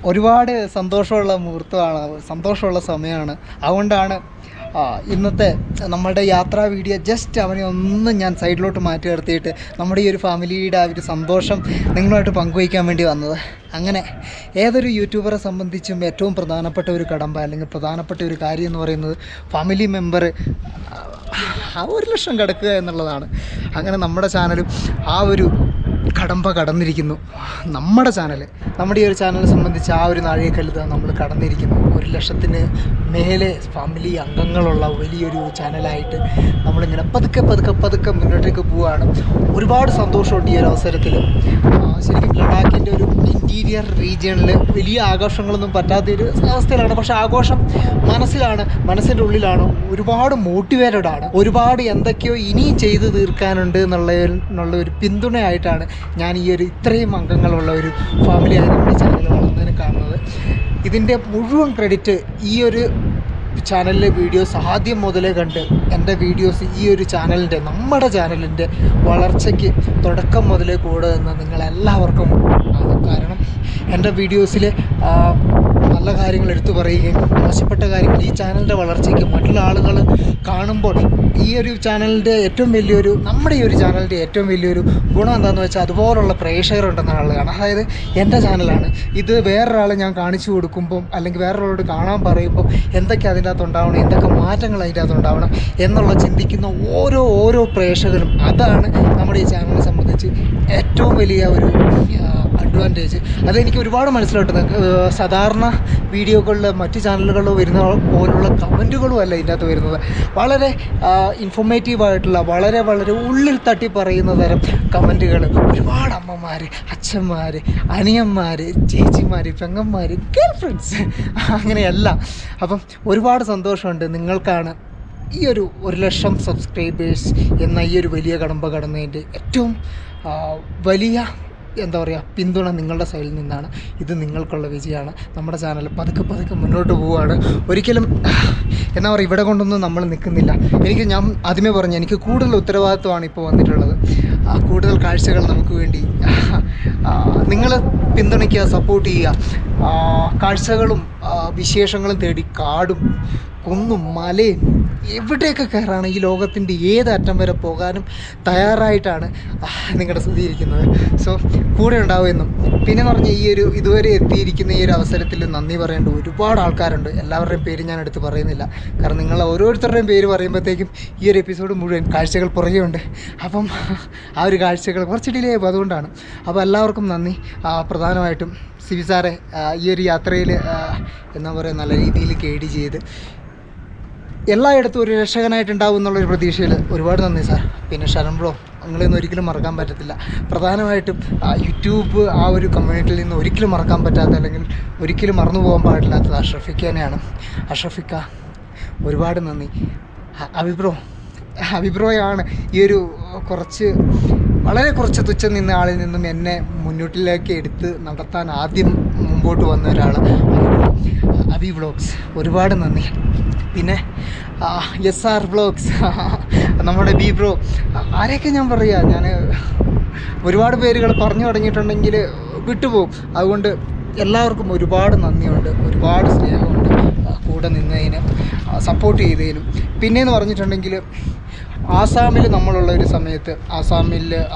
ഒരുപാട് സന്തോഷമുള്ള മുഹൂർത്തമാണ്, സന്തോഷമുള്ള സമയമാണ്. അതുകൊണ്ടാണ് ഇന്നത്തെ നമ്മുടെ യാത്രാ വീഡിയോ ജസ്റ്റ് അവനെ ഒന്ന് ഞാൻ സൈഡിലോട്ട് മാറ്റി നിർത്തിയിട്ട് നമ്മുടെ ഈ ഒരു ഫാമിലിയുടെ ആ ഒരു സന്തോഷം നിങ്ങളുമായിട്ട് പങ്കുവയ്ക്കാൻ വേണ്ടി വന്നത്. അങ്ങനെ ഏതൊരു യൂട്യൂബറെ സംബന്ധിച്ചും ഏറ്റവും പ്രധാനപ്പെട്ട ഒരു കടമ്പ അല്ലെങ്കിൽ പ്രധാനപ്പെട്ട ഒരു കാര്യം എന്ന് പറയുന്നത് ഫാമിലി മെമ്പർ 1,00,000 കിടക്കുക എന്നുള്ളതാണ്. അങ്ങനെ നമ്മുടെ ചാനലും ആ ഒരു കടമ്പ കടന്നിരിക്കുന്നു. നമ്മുടെ ഈ ഒരു ചാനലിനെ സംബന്ധിച്ച് ആ ഒരു നാഴികക്കല്ല് നമ്മൾ കടന്നിരിക്കുന്നു. 1,00,000 മേലെ ഫാമിലി അംഗങ്ങളുള്ള വലിയൊരു ചാനലായിട്ട് നമ്മളിങ്ങനെ പതുക്കെ മുന്നോട്ടേക്ക് പോവുകയാണ്. ഒരുപാട് സന്തോഷമുണ്ട് ഈ ഒരു അവസരത്തിൽ. ശരിക്കും ലഡാക്കിൻ്റെ ഒരു ഇൻറ്റീരിയർ റീജിയണിൽ വലിയ ആഘോഷങ്ങളൊന്നും പറ്റാത്തൊരു അവസ്ഥയിലാണ്. പക്ഷേ ആഘോഷം മനസ്സിൻ്റെ ഉള്ളിലാണ്. ഒരുപാട് മോട്ടിവേറ്റഡ് ആണ്. ഒരുപാട് എന്തൊക്കെയോ ഇനിയും ചെയ്ത് തീർക്കാനുണ്ട് എന്നുള്ള ഒരു പിന്തുണയായിട്ടാണ് ഞാൻ ഈ ഒരു ഇത്രയും അംഗങ്ങളുള്ള ഒരു ഫാമിലിയായി നമ്മുടെ ചാനൽ വളർന്നതിന് കാണുന്നത്. ഇതിൻ്റെ മുഴുവൻ ക്രെഡിറ്റ് ഈ ഒരു ചാനലിലെ വീഡിയോസ് ആദ്യം മുതലേ കണ്ട് എൻ്റെ വീഡിയോസ് ഈ ഒരു നമ്മുടെ ചാനലിൻ്റെ വളർച്ചയ്ക്ക് തുടക്കം മുതലേ കൂടെ നിന്ന് നിങ്ങളെല്ലാവർക്കും ആണ്. കാരണം എൻ്റെ വീഡിയോസിൽ നല്ല കാര്യങ്ങൾ എടുത്തു പറയുകയും മോശപ്പെട്ട കാര്യങ്ങൾ ഈ ചാനലിൻ്റെ വളർച്ചയ്ക്ക് മറ്റുള്ള ആളുകൾ കാണുമ്പോൾ ഈ ഒരു ചാനലിൻ്റെ നമ്മുടെ ഈ ഒരു ചാനലിൻ്റെ ഏറ്റവും വലിയൊരു ഗുണം എന്താണെന്ന് വെച്ചാൽ അതുപോലുള്ള പ്രേക്ഷകരുണ്ടെന്നുള്ളതാണ്. അതായത് എൻ്റെ ചാനലാണ് ഇത്, വേറൊരാളെ ഞാൻ കാണിച്ചു കൊടുക്കുമ്പം അല്ലെങ്കിൽ വേറൊരാളോട് കാണാൻ പറയുമ്പം എന്തൊക്കെ അതിൻ്റെ അകത്തുണ്ടാവണം, എന്തൊക്കെ മാറ്റങ്ങൾ അതിൻ്റെ അകത്തുണ്ടാവണം എന്നുള്ള ചിന്തിക്കുന്ന ഓരോ പ്രേക്ഷകരും, അതാണ് നമ്മുടെ ഈ ചാനലിനെ സംബന്ധിച്ച് ഏറ്റവും വലിയ ഒരു അഡ്വാൻറ്റേജ്. അതെനിക്ക് ഒരുപാട് മനസ്സിലാക്കുന്നത്. സാധാരണ വീഡിയോകളിൽ മറ്റ് ചാനലുകളിൽ വരുന്ന പോലുള്ള കമൻറ്റുകളും അല്ല ഇതിൻ്റെ അകത്ത് വരുന്നത്. വളരെ ഇൻഫോർമേറ്റീവായിട്ടുള്ള വളരെ ഉള്ളിൽ തട്ടി പറയുന്ന തരം കമൻറ്റുകൾ. ഒരുപാട് അമ്മമാർ, അച്ഛന്മാർ, അനിയന്മാർ, ചേച്ചിമാർ, പെങ്ങന്മാർ, ഗേൾ ഫ്രണ്ട്സ്, അങ്ങനെയെല്ലാം. അപ്പം ഒരുപാട് സന്തോഷമുണ്ട്. നിങ്ങൾക്കാണ് ഈ ഒരു 1,00,000 സബ്സ്ക്രൈബേഴ്സ് എന്ന ഈ ഒരു വലിയ കടമ്പ കടന്നതിൻ്റെ ഏറ്റവും വലിയ പിന്തുണ നിങ്ങളുടെ സൈഡിൽ നിന്നാണ്. ഇത് നിങ്ങൾക്കുള്ള വിജയമാണ്. നമ്മുടെ ചാനൽ പതുക്കെ മുന്നോട്ട് പോവുകയാണ്. ഒരിക്കലും ഇവിടെ കൊണ്ടൊന്നും നമ്മൾ നിൽക്കുന്നില്ല. ഞാൻ ആദ്യമേ പറഞ്ഞു, എനിക്ക് കൂടുതൽ ഉത്തരവാദിത്വമാണ് ഇപ്പോൾ വന്നിട്ടുള്ളത്. കൂടുതൽ കാഴ്ചകൾ നമുക്ക് വേണ്ടി നിങ്ങൾ പിന്തുണയ്ക്കുക, സപ്പോർട്ട് ചെയ്യുക. കാഴ്ചകളും വിശേഷങ്ങളും തേടി കാടും കുന്നും മലയും എവിടെയൊക്കെ കയറാണ്, ഈ ലോകത്തിൻ്റെ ഏത് അറ്റം വരെ പോകാനും തയ്യാറായിട്ടാണ് നിങ്ങളുടെ സുധി ഇരിക്കുന്നത്. സോ കൂടെ ഉണ്ടാവുമെന്നും പിന്നെ പറഞ്ഞാൽ ഇതുവരെ എത്തിയിരിക്കുന്ന ഈ ഒരു അവസരത്തിൽ നന്ദി പറയേണ്ട ഒരുപാട് ആൾക്കാരുണ്ട്. എല്ലാവരുടെയും പേര് ഞാൻ എടുത്ത് പറയുന്നില്ല. കാരണം നിങ്ങൾ ഓരോരുത്തരുടെയും പേര് പറയുമ്പോഴത്തേക്കും ഈ ഒരു എപ്പിസോഡ് മുഴുവൻ കാഴ്ചകൾ പുറകെ ഉണ്ട്. അപ്പം ആ ഒരു കാഴ്ചകൾ കുറച്ച് ഡിലേ ആയപ്പോൾ അതുകൊണ്ടാണ്. അപ്പോൾ എല്ലാവർക്കും നന്ദി. പ്രധാനമായിട്ടും സിവി സാറെ ഈ ഒരു യാത്രയിൽ നല്ല രീതിയിൽ ഗൈഡ് ചെയ്ത് എല്ലായിടത്തും ഒരു രക്ഷകനായിട്ടുണ്ടാവും എന്നുള്ളൊരു പ്രതീക്ഷയിൽ ഒരുപാട് നന്ദി സാർ. പിന്നെ ശരൺ ബ്രോ, നിങ്ങളെയൊന്നും ഒരിക്കലും മറക്കാൻ പറ്റത്തില്ല. പ്രധാനമായിട്ടും യൂട്യൂബ് ആ ഒരു കമ്മ്യൂണിറ്റിയിൽ നിന്ന് ഒരിക്കലും മറക്കാൻ പറ്റാത്ത, അല്ലെങ്കിൽ ഒരിക്കലും മറന്നു പോകാൻ പാടില്ലാത്തത് അഷ്റഫിക്ക തന്നെയാണ്. അഷ്റഫിക്ക ഒരുപാട് നന്ദി. അഭിപ്രായമാണ് ഈ ഒരു വളരെ കുറച്ച് തുച്ഛം നിന്ന ആളിൽ നിന്നും എന്നെ മുന്നോട്ടിലേക്ക് എടുത്ത് നടത്താൻ ആദ്യം മുമ്പോട്ട് വന്ന ഒരാൾ അഭി വ്ളോഗ്സ്, ഒരുപാട് നന്ദി. പിന്നെ SR വ്ളോഗ്സ്, നമ്മുടെ ബി ബ്രോ, ആരെയൊക്കെ ഞാൻ ഒരുപാട് പേരുകൾ പറഞ്ഞു തുടങ്ങിയിട്ടുണ്ടെങ്കിൽ വിട്ടുപോകും. അതുകൊണ്ട് എല്ലാവർക്കും ഒരുപാട് നന്ദിയുണ്ട്, ഒരുപാട് സ്നേഹമുണ്ട് കൂടെ നിന്നതിനും സപ്പോർട്ട് ചെയ്തതിനും. പിന്നെയെന്ന് പറഞ്ഞിട്ടുണ്ടെങ്കിൽ ആസാമിൽ നമ്മളുള്ള ഒരു സമയത്ത്,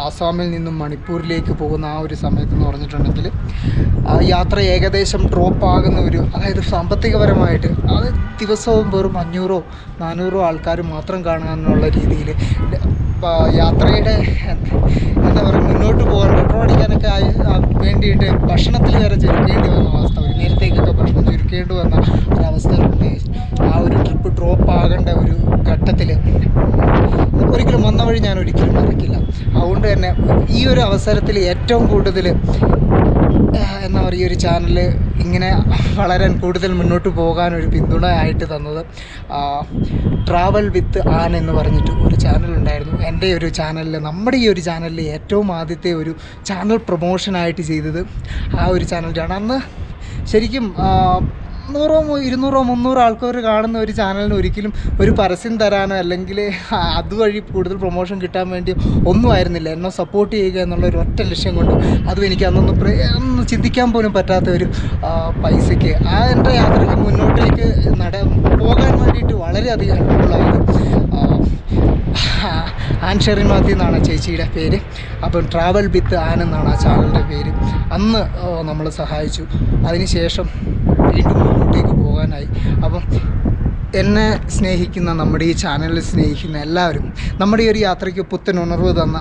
ആസാമിൽ നിന്നും മണിപ്പൂരിലേക്ക് പോകുന്ന ആ ഒരു സമയത്തെന്ന് പറഞ്ഞിട്ടുണ്ടെങ്കിൽ യാത്ര ഏകദേശം ഡ്രോപ്പ് ആകുന്ന അതായത് സാമ്പത്തികപരമായിട്ട് അത് ദിവസവും വെറും 500-400 ആൾക്കാർ മാത്രം കാണാനുള്ള രീതിയിൽ യാത്രയുടെ മുന്നോട്ട് പോകാൻ പെട്രോൾ അടിക്കാനൊക്കെ വേണ്ടിയിട്ട് ഭക്ഷണത്തിൽ വരെ ചുരുക്കേണ്ടി വന്ന അവസ്ഥ, ഒരു നേരത്തേക്കൊക്കെ ഭക്ഷണം ചുരുക്കേണ്ടി വന്ന ഒരവസ്ഥകളുണ്ട്. ആ ഒരു ട്രിപ്പ് ഡ്രോപ്പ് ആകേണ്ട ഒരു ഘട്ടത്തിൽ ഒരിക്കലും വന്ന വഴി ഞാൻ ഒരിക്കലും മറക്കില്ല. അതുകൊണ്ട് തന്നെ ഈ ഒരു അവസരത്തിൽ ഏറ്റവും കൂടുതൽ ഈ ഒരു ചാനൽ ഇങ്ങനെ വളരാൻ, കൂടുതൽ മുന്നോട്ട് പോകാനൊരു പിന്തുണയായിട്ട് തന്നത് ട്രാവൽ വിത്ത് ആൻ എന്ന് പറഞ്ഞിട്ട് ഒരു ചാനലുണ്ടായിരുന്നു. എൻ്റെ ഒരു ചാനലിൽ, നമ്മുടെ ഈ ഒരു ചാനലിൽ ഏറ്റവും ആദ്യത്തെ ഒരു ചാനൽ പ്രൊമോഷനായിട്ട് ചെയ്തത് ആ ഒരു ചാനലാണ്. അന്ന് ശരിക്കും 100-200-300 ആൾക്കാർ കാണുന്ന ഒരു ചാനലിന് ഒരിക്കലും ഒരു പരസ്യം തരാനോ അല്ലെങ്കിൽ അതുവഴി കൂടുതൽ പ്രൊമോഷൻ കിട്ടാൻ വേണ്ടി ഒന്നും ആയിരുന്നില്ല. എന്നെ സപ്പോർട്ട് ചെയ്യുക എന്നുള്ള ഒരു ഒറ്റ ലക്ഷ്യം കൊണ്ട്, അതും എനിക്ക് അന്നൊന്ന് ചിന്തിക്കാൻ പോലും പറ്റാത്ത ഒരു പൈസയ്ക്ക് എൻ്റെ യാത്രയ്ക്ക് മുന്നോട്ടേക്ക് പോകാൻ വേണ്ടിയിട്ട് വളരെയധികം ഹെൽപ്ഫുള്ളായിരുന്നു. ആൻ ഷെറിൻ മാത്യു എന്നാണ് ചേച്ചിയുടെ പേര്. അപ്പം ട്രാവൽ വിത്ത് ആൻ എന്നാണ് ആ ചാനലിൻ്റെ പേര്. അന്ന് നമ്മൾ സഹായിച്ചു. അതിനുശേഷം വീണ്ടും മുന്നോട്ടേക്ക് പോകാനായി. അപ്പം എന്നെ സ്നേഹിക്കുന്ന, നമ്മുടെ ഈ ചാനലിൽ സ്നേഹിക്കുന്ന എല്ലാവരും, നമ്മുടെ ഈ ഒരു യാത്രയ്ക്ക് പുത്തൻ ഉണർവ് തന്ന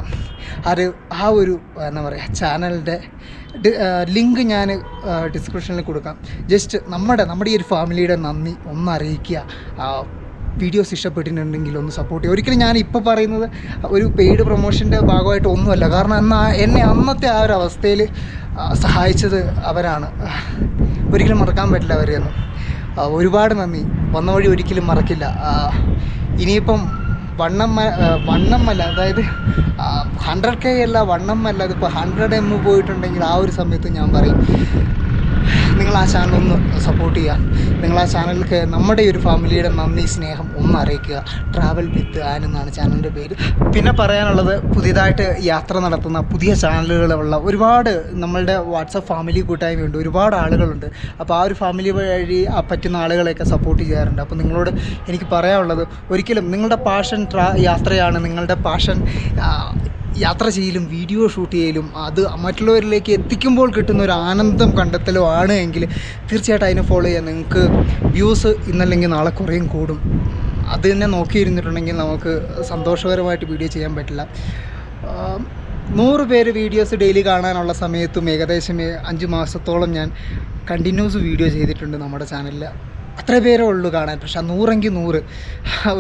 ആ ഒരു എന്താ പറയുക ചാനലിൻ്റെ ലിങ്ക് ഞാൻ ഡിസ്ക്രിപ്ഷനിൽ കൊടുക്കാം. ജസ്റ്റ് നമ്മുടെ ഈ ഒരു ഫാമിലിയുടെ നന്ദി ഒന്ന് അറിയിക്കുക. വീഡിയോസ് ഇഷ്ടപ്പെട്ടിട്ടുണ്ടെങ്കിൽ ഒന്ന് സപ്പോർട്ട് ചെയ്യുക. ഒരിക്കലും ഞാൻ ഇപ്പോൾ പറയുന്നത് ഒരു പെയ്ഡ് പ്രൊമോഷൻ്റെ ഭാഗമായിട്ട് ഒന്നുമല്ല. കാരണം എന്നെ അന്നത്തെ ആ ഒരു അവസ്ഥയിൽ സഹായിച്ചത് അവരാണ്. ഒരിക്കലും മറക്കാൻ പറ്റില്ല അവരെയൊന്നും. ഒരുപാട് നന്ദി. വന്ന വഴി ഒരിക്കലും മറക്കില്ല. ഇനിയിപ്പം വണ്ണമല്ല, അതായത് 100K അല്ല, വണ്ണമല്ല, അതിപ്പോൾ 100M പോയിട്ടുണ്ടെങ്കിൽ ആ ഒരു സമയത്ത് ഞാൻ പറയും, നിങ്ങൾ ആ ചാനലൊന്ന് സപ്പോർട്ട് ചെയ്യുക. നിങ്ങൾ ആ ചാനലിലേക്ക് നമ്മുടെ ഈ ഒരു ഫാമിലിയുടെ നന്ദി, സ്നേഹം ഒന്ന് അറിയിക്കുക. ട്രാവൽ വിത്ത് ആൻ എന്നാണ് ചാനലിൻ്റെ പേര്. പിന്നെ പറയാനുള്ളത്, പുതിയതായിട്ട് യാത്ര നടത്തുന്ന പുതിയ ചാനലുകളുള്ള ഒരുപാട് നമ്മളുടെ വാട്സപ്പ് ഫാമിലി കൂട്ടായ്മയുണ്ട്. ഒരുപാട് ആളുകളുണ്ട്. അപ്പോൾ ആ ഒരു ഫാമിലി വഴി പറ്റുന്ന ആളുകളെയൊക്കെ സപ്പോർട്ട് ചെയ്യാറുണ്ട്. അപ്പോൾ നിങ്ങളോട് എനിക്ക് പറയാനുള്ളത്, ഒരിക്കലും നിങ്ങളുടെ പാഷൻ യാത്രയാണ്. നിങ്ങളുടെ പാഷൻ യാത്ര ചെയ്യലും വീഡിയോ ഷൂട്ട് ചെയ്യലും അത് മറ്റുള്ളവരിലേക്ക് എത്തിക്കുമ്പോൾ കിട്ടുന്ന ഒരു ആനന്ദം കണ്ടെത്തലോ ആണ് എങ്കിൽ തീർച്ചയായിട്ടും അതിനെ ഫോളോ ചെയ്യാൻ. നിങ്ങൾക്ക് വ്യൂസ് ഇന്നല്ലെങ്കിൽ നാളെ കുറേയും കൂടും. അത് തന്നെ നോക്കിയിരുന്നിട്ടുണ്ടെങ്കിൽ നമുക്ക് സന്തോഷകരമായിട്ട് വീഡിയോ ചെയ്യാൻ പറ്റില്ല. 100 പേര് വീഡിയോസ് ഡെയിലി കാണാനുള്ള സമയത്തും ഏകദേശം 5 മാസത്തോളം ഞാൻ കണ്ടിന്യൂസ് വീഡിയോ ചെയ്തിട്ടുണ്ട് നമ്മുടെ ചാനലിൽ. അത്ര പേരേ ഉള്ളൂ കാണാൻ. പക്ഷേ 100-എങ്കിൽ 100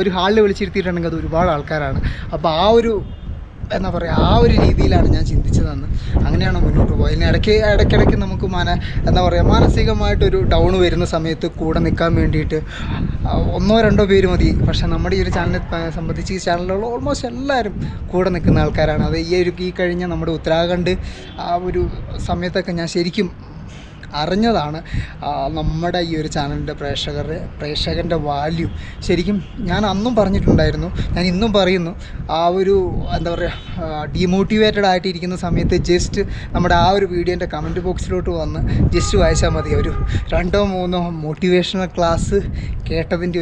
ഒരു ഹാളിൽ വിളിച്ചിരുത്തിയിട്ടുണ്ടെങ്കിൽ അത് ഒരുപാട് ആൾക്കാരാണ്. അപ്പോൾ എന്താ പറയുക, ആ ഒരു രീതിയിലാണ് ഞാൻ ചിന്തിച്ചതെന്ന്. അങ്ങനെയാണ് മുന്നോട്ട് പോയത്. ഇടയ്ക്കിടയ്ക്ക് നമുക്ക് എന്താ പറയുക, മാനസികമായിട്ടൊരു ഡൗൺ വരുന്ന സമയത്ത് കൂടെ നിൽക്കാൻ വേണ്ടിയിട്ട് 1-2 പേര് മതി. പക്ഷേ നമ്മുടെ ഈ ഒരു ചാനലിനെ സംബന്ധിച്ച് ഈ ചാനലിലുള്ള ഓൾമോസ്റ്റ് എല്ലാവരും കൂടെ നിൽക്കുന്ന ആൾക്കാരാണ്. അത് ഈ കഴിഞ്ഞ നമ്മുടെ ഉത്തരാഖണ്ഡ് ആ ഒരു സമയത്തൊക്കെ ഞാൻ ശരിക്കും അറിഞ്ഞതാണ് നമ്മുടെ ഈ ഒരു ചാനലിൻ്റെ പ്രേക്ഷകൻ്റെ വാല്യൂ. ശരിക്കും ഞാൻ അന്നും പറഞ്ഞിട്ടുണ്ടായിരുന്നു, ഞാൻ ഇന്നും പറയുന്നു. ആ ഒരു എന്താ പറയുക, ഡീമോട്ടിവേറ്റഡ് ആയിട്ടിരിക്കുന്ന സമയത്ത് ജസ്റ്റ് നമ്മുടെ ആ ഒരു വീഡിയോൻ്റെ കമൻറ്റ് ബോക്സിലോട്ട് വന്ന് ജസ്റ്റ് വായിച്ചാൽ മതി. ഒരു 2-3 മോട്ടിവേഷണൽ ക്ലാസ് കേട്ടതിൻ്റെ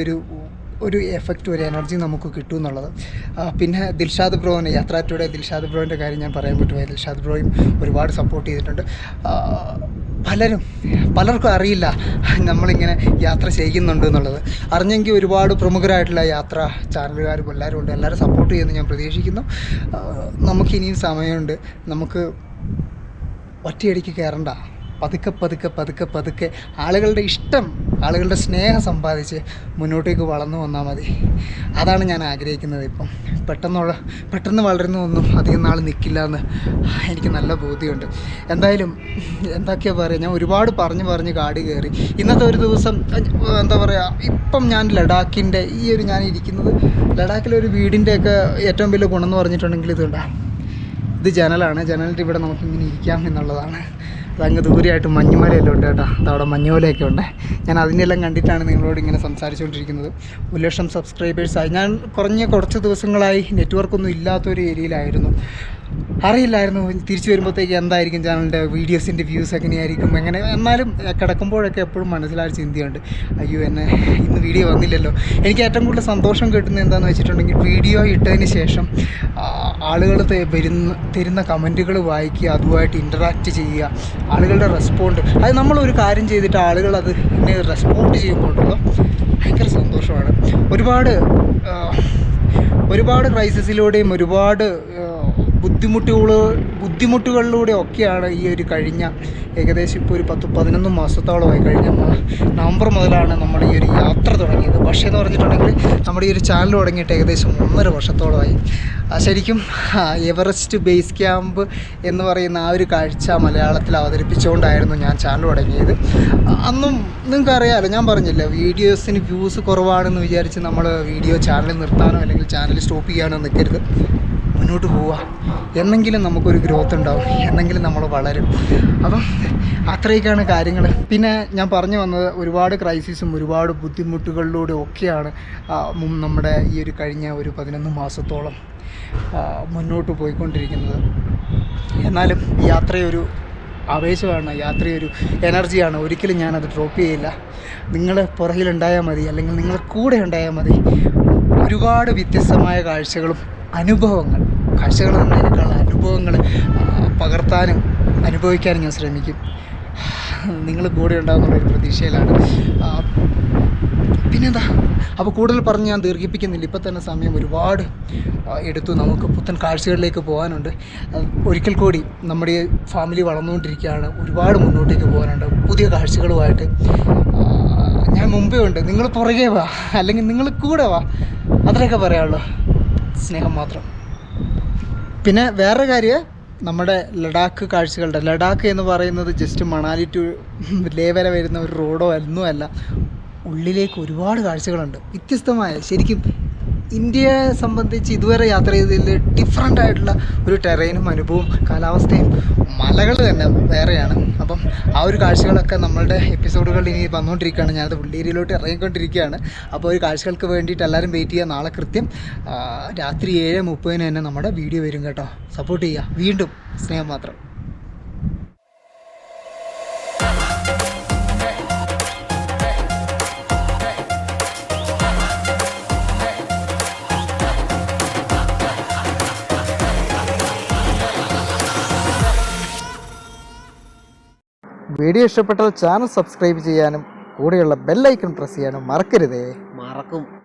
ഒരു എഫക്റ്റ്, ഒരു എനർജി നമുക്ക് കിട്ടും എന്നുള്ളത്. പിന്നെ ദിൽഷാദ് ബ്രോനെ, യാത്രാ ടുഡേ ദിൽഷാദ് ബ്രോൻ്റെ കാര്യം ഞാൻ പറയാൻ പറ്റുമോ. ദിൽഷാദ് ബ്രോയും ഒരുപാട് സപ്പോർട്ട് ചെയ്തിട്ടുണ്ട്. പലർക്കും അറിയില്ല നമ്മളിങ്ങനെ യാത്ര ചെയ്യുന്നുണ്ട് എന്നുള്ളത്. അറിഞ്ഞെങ്കിൽ ഒരുപാട് പ്രമുഖരായിട്ടുള്ള യാത്രാ ചാനലുകാരും എല്ലാവരും ഉണ്ട്. എല്ലാവരും സപ്പോർട്ട് ചെയ്യുമെന്ന് ഞാൻ പ്രതീക്ഷിക്കുന്നു. നമുക്കിനിയും സമയമുണ്ട്. നമുക്ക് ഒറ്റയടിക്ക് കയറണ്ട. പതുക്കെ ആളുകളുടെ ഇഷ്ടം, ആളുകളുടെ സ്നേഹം സമ്പാദിച്ച് മുന്നോട്ടേക്ക് വളർന്നു വന്നാൽ മതി. അതാണ് ഞാൻ ആഗ്രഹിക്കുന്നത്. ഇപ്പം പെട്ടെന്ന് വളരുന്നൊന്നും അധികം നാൾ നിൽക്കില്ല എന്ന് എനിക്ക് നല്ല ബോധ്യമുണ്ട്. എന്തായാലും എന്തൊക്കെയാ പറയുക, ഞാൻ ഒരുപാട് പറഞ്ഞ് കാട് കയറി. ഇന്നത്തെ ഒരു ദിവസം എന്താ പറയുക, ഇപ്പം ഞാൻ ലഡാക്കിൻ്റെ ഞാൻ ഇരിക്കുന്നത് ലഡാക്കിലൊരു വീടിൻ്റെയൊക്കെ ഏറ്റവും വലിയ ഗുണം എന്ന് പറഞ്ഞിട്ടുണ്ടെങ്കിൽ ഇത് ജനലിൻ്റെ ഇവിടെ നമുക്കിങ്ങനെ ഇരിക്കാം എന്നുള്ളതാണ്. അതങ്ങ് ദൂരെയായിട്ട് മഞ്ഞുമലയെല്ലാം ഉണ്ട് കേട്ടോ. അതവിടെ മഞ്ഞുമലയൊക്കെ ഉണ്ട്. ഞാൻ അതിനെല്ലാം കണ്ടിട്ടാണ് നിങ്ങളോട് ഇങ്ങനെ സംസാരിച്ചുകൊണ്ടിരിക്കുന്നത്. 1 ലക്ഷം സബ്സ്ക്രൈബേഴ്സായി. ഞാൻ കുറച്ച് ദിവസങ്ങളായി നെറ്റ്വർക്കൊന്നും ഇല്ലാത്തൊരു ഏരിയയിലായിരുന്നു. അറിയില്ലായിരുന്നു തിരിച്ചു വരുമ്പോഴത്തേക്ക് എന്തായിരിക്കും ചാനലിൻ്റെ വീഡിയോസിൻ്റെ വ്യൂസ് എങ്ങനെയായിരിക്കും. എന്നാലും കിടക്കുമ്പോഴൊക്കെ എപ്പോഴും മനസ്സിലായ ചിന്തയുണ്ട്, അയ്യോ ഇന്ന് വീഡിയോ വന്നില്ലല്ലോ. എനിക്ക് ഏറ്റവും കൂടുതൽ സന്തോഷം കിട്ടുന്നത് എന്താണെന്ന് വെച്ചിട്ടുണ്ടെങ്കിൽ, വീഡിയോ ഇട്ടതിന് ശേഷം ആളുകൾ തരുന്ന കമൻറ്റുകൾ വായിക്കുക, അതുമായിട്ട് ഇൻറ്ററാക്റ്റ് ചെയ്യുക, ആളുകളുടെ റെസ്പോണ്ട്. അത് നമ്മളൊരു കാര്യം ചെയ്തിട്ട് ആളുകൾ അത് റെസ്പോണ്ട് ചെയ്യുമ്പോഴുള്ള ഭയങ്കര സന്തോഷമാണ്. ഒരുപാട് ക്രൈസിസിലൂടെയും ഒരുപാട് ബുദ്ധിമുട്ടുകളിലൂടെ ഒക്കെയാണ് ഈ ഒരു കഴിഞ്ഞ ഏകദേശം ഇപ്പോൾ ഒരു 10-11 മാസത്തോളമായി. കഴിഞ്ഞ നവംബർ മുതലാണ് നമ്മൾ ഈ ഒരു യാത്ര തുടങ്ങിയത്. പക്ഷേ എന്ന് പറഞ്ഞിട്ടുണ്ടെങ്കിൽ നമ്മുടെ ഈ ഒരു ചാനൽ തുടങ്ങിയിട്ട് ഏകദേശം 1.5 വർഷത്തോളമായി. ശരിക്കും എവറസ്റ്റ് ബേസ് ക്യാമ്പ് എന്ന് പറയുന്ന ആ ഒരു കാഴ്ച മലയാളത്തിൽ അവതരിപ്പിച്ചുകൊണ്ടായിരുന്നു ഞാൻ ചാനൽ തുടങ്ങിയത്. അന്നും നിങ്ങൾക്കറിയാമല്ലോ, ഞാൻ പറഞ്ഞില്ല, വീഡിയോസിന് വ്യൂസ് കുറവാണെന്ന് വിചാരിച്ച് നമ്മൾ ചാനൽ നിർത്താനോ അല്ലെങ്കിൽ ചാനൽ സ്റ്റോപ്പ് ചെയ്യാനോ നിൽക്കരുത്. മുന്നോട്ട് പോവുക. എന്നെങ്കിലും നമുക്കൊരു ഗ്രോത്ത് ഉണ്ടാവും, എന്നെങ്കിലും നമ്മൾ വളരും. അപ്പം അത്രയൊക്കെയാണ് കാര്യങ്ങൾ. പിന്നെ ഞാൻ പറഞ്ഞു വന്നത് ഒരുപാട് ക്രൈസിസും ഒരുപാട് ബുദ്ധിമുട്ടുകളിലൂടെ ഒക്കെയാണ് നമ്മുടെ ഈ ഒരു കഴിഞ്ഞ ഒരു 11 മാസത്തോളം മുന്നോട്ട് പോയിക്കൊണ്ടിരിക്കുന്നത്. എന്നാലും യാത്രയൊരു ആവേശമാണ്, യാത്രയൊരു എനർജിയാണ്. ഒരിക്കലും ഞാനത് ഡ്രോപ്പ് ചെയ്യില്ല. നിങ്ങൾ പുറകിലുണ്ടായാൽ മതി, അല്ലെങ്കിൽ നിങ്ങൾ കൂടെ ഉണ്ടായാൽ മതി. ഒരുപാട് വ്യത്യസ്തമായ കാഴ്ചകളും കാഴ്ചകൾ എന്നതിനേക്കാൾ അനുഭവങ്ങൾ പകർത്താനും അനുഭവിക്കാനും ഞാൻ ശ്രമിക്കും. നിങ്ങൾ കൂടെ ഉണ്ടാകുന്നുള്ളൊരു പ്രതീക്ഷയിലാണ്. പിന്നെന്താ, അപ്പോൾ കൂടുതൽ പറഞ്ഞ് ഞാൻ ദീർഘിപ്പിക്കുന്നില്ല. ഇപ്പം തന്നെ സമയം ഒരുപാട് എടുത്തു. നമുക്ക് പുത്തൻ കാഴ്ചകളിലേക്ക് പോകാനുണ്ട്. ഒരിക്കൽ കൂടി നമ്മുടെ ഈ ഫാമിലി വളർന്നുകൊണ്ടിരിക്കുകയാണ്. ഒരുപാട് മുന്നോട്ടേക്ക് പോകാനുണ്ട് പുതിയ കാഴ്ചകളുമായിട്ട്. ഞാൻ മുമ്പേ ഉണ്ട്, നിങ്ങൾ പുറകെ വാ, അല്ലെങ്കിൽ നിങ്ങൾ കൂടെ വാ. അത്രയൊക്കെ പറയാനുള്ളൂ. സ്നേഹം മാത്രം. പിന്നെ വേറൊരു കാര്യം, നമ്മുടെ ലഡാക്ക് എന്ന് പറയുന്നത് ജസ്റ്റ് മണാലി ടു ലേ വരെ വരുന്ന ഒരു റോഡോ ഒന്നുമല്ല. ഉള്ളിലേക്ക് ഒരുപാട് കാഴ്ചകളുണ്ട്, വ്യത്യസ്തമായ. ശരിക്കും ഇന്ത്യയെ സംബന്ധിച്ച് ഇതുവരെ യാത്ര ചെയ്തതിൽ ഡിഫറെൻ്റ് ആയിട്ടുള്ള ഒരു ടെറൈനും അനുഭവവും കാലാവസ്ഥയും മലകൾ തന്നെ വേറെയാണ്. അപ്പം ആ ഒരു കാഴ്ചകളൊക്കെ നമ്മളുടെ എപ്പിസോഡുകളിൽ ഇനി വന്നുകൊണ്ടിരിക്കുകയാണ്. ഞാനത് ഉള്ളേരിയയിലോട്ട് ഇറങ്ങിക്കൊണ്ടിരിക്കുകയാണ്. അപ്പോൾ ഒരു കാഴ്ചകൾക്ക് വേണ്ടിയിട്ട് എല്ലാവരും വെയിറ്റ് ചെയ്യുക. നാളെ കൃത്യം രാത്രി 7:30 തന്നെ നമ്മുടെ വീഡിയോ വരും കേട്ടോ. സപ്പോർട്ട് ചെയ്യുക. വീണ്ടും സ്നേഹം മാത്രം. വീഡിയോ ഇഷ്ടപ്പെട്ടാൽ ചാനൽ സബ്സ്ക്രൈബ് ചെയ്യാനും കൂടെയുള്ള ബെൽ ഐക്കൺ പ്രസ് ചെയ്യാനും മറക്കരുതേ. മറക്കും.